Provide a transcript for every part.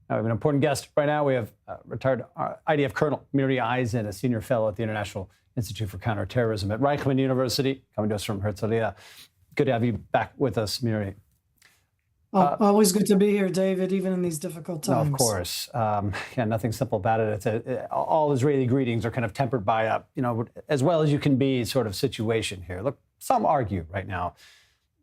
Now, we have an important guest right now. We have retired IDF Colonel Miri, a senior fellow at the International Institute for Counterterrorism at Reichman University, coming to us from Herzliya. Good to have you back with us, Miri. Always good to be here, David, even in these difficult times. No, of course. Yeah, nothing simple about it. All Israeli greetings are kind of tempered by a, as well as you can be sort of situation here. Look, some argue right now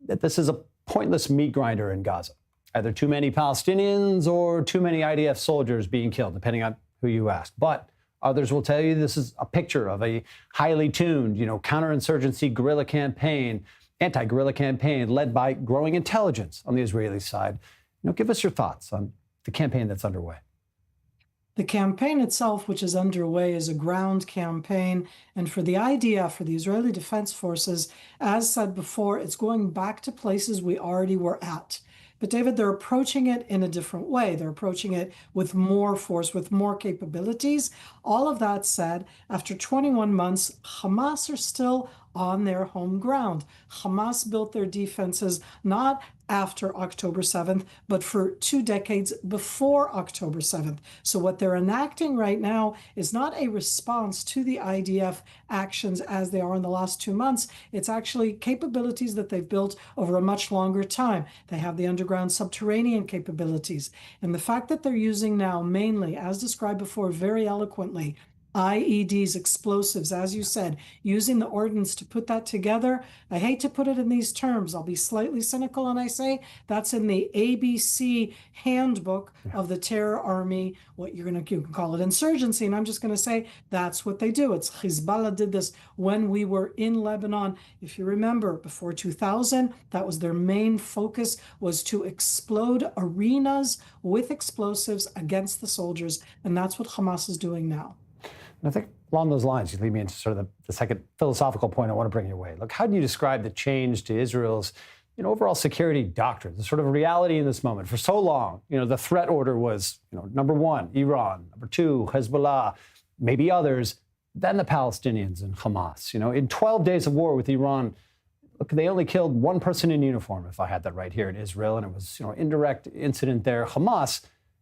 that this is a pointless meat grinder in Gaza. Either too many Palestinians or too many IDF soldiers being killed, depending on who you ask. But others will tell you this is a picture of a highly tuned, counterinsurgency guerrilla campaign, anti-guerrilla campaign led by growing intelligence on the Israeli side. Give us your thoughts on the campaign that's underway. The campaign itself, which is underway, is a ground campaign. And for the IDF, for the Israeli Defense Forces, as said before, it's going back to places we already were at. But David, they're approaching it in a different way. They're approaching it with more force, with more capabilities. All of that said, after 21 months, Hamas are still on their home ground. Hamas built their defenses not after October 7th, but for 2 decades before October 7th. So what they're enacting right now is not a response to the IDF actions as they are in the last 2 months. It's actually capabilities that they've built over a much longer time. They have the underground subterranean capabilities. And the fact that they're using now mainly, as described before very eloquently, IEDs, explosives, as you said, using the ordnance to put that together. I hate to put it in these terms. I'll be slightly cynical and I say that's in the ABC handbook of the terror army, what you can call it insurgency. And I'm just going to say that's what they do. It's Hezbollah did this when we were in Lebanon. If you remember, before 2000, that was their main focus, was to explode arenas with explosives against the soldiers. And that's what Hamas is doing now. I think along those lines, you lead me into sort of the second philosophical point I want to bring your way. Look, how do you describe the change to Israel's overall security doctrine, the sort of reality in this moment? For so long, the threat order was, number one, Iran, number two, Hezbollah, maybe others, then the Palestinians and Hamas. In 12 days of war with Iran, look, they only killed one person in uniform, if I had that right, here in Israel, and it was, indirect incident there. Hamas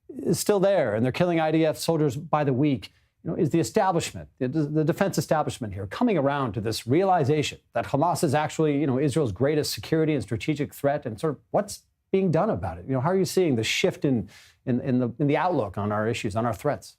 is still there, and they're killing IDF soldiers by the week. Is the establishment, the defense establishment here, coming around to this realization that Hamas is actually, Israel's greatest security and strategic threat, and sort of what's being done about it? How are you seeing the shift in the outlook on our issues, on our threats?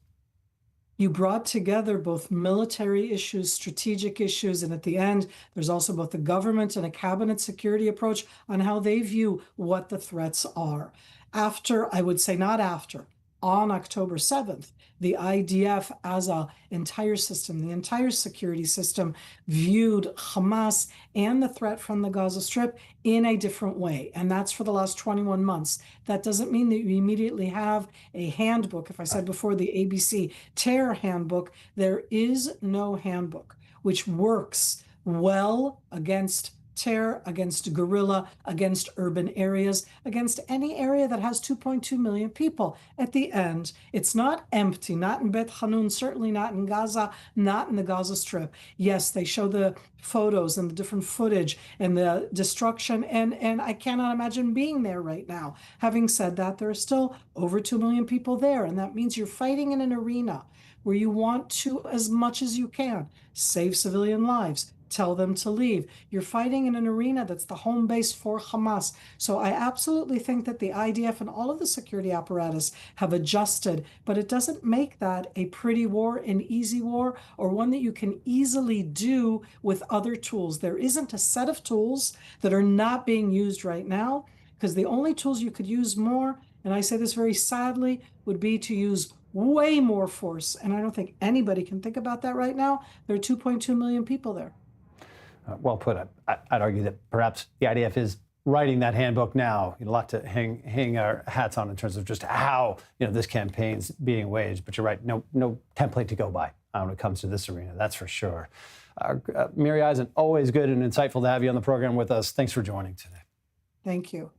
You brought together both military issues, strategic issues, and at the end, there's also both the government and a cabinet security approach on how they view what the threats are. After, I would say not after, on October 7th, the IDF as an entire system, the entire security system, viewed Hamas and the threat from the Gaza Strip in a different way. And that's for the last 21 months. That doesn't mean that you immediately have a handbook. If I said before, the ABC terror handbook, there is no handbook which works well against terror, against guerrilla, against urban areas, against any area that has 2.2 million people. At the end, it's not empty, not in Beit Hanun, certainly not in Gaza, not in the Gaza Strip. Yes, they show the photos and the different footage and the destruction, and I cannot imagine being there right now. Having said that, there are still over 2 million people there, and that means you're fighting in an arena where you want to, as much as you can, save civilian lives, tell them to leave. You're fighting in an arena that's the home base for Hamas. So I absolutely think that the IDF and all of the security apparatus have adjusted, but it doesn't make that a pretty war, an easy war, or one that you can easily do with other tools. There isn't a set of tools that are not being used right now, because the only tools you could use more, and I say this very sadly, would be to use way more force. And I don't think anybody can think about that right now. There are 2.2 million people there. Well put. I'd argue that perhaps the IDF is writing that handbook now. A lot to hang our hats on in terms of just how this campaign's being waged. But you're right, no template to go by when it comes to this arena. That's for sure. Miri, always good and insightful to have you on the program with us. Thanks for joining today. Thank you.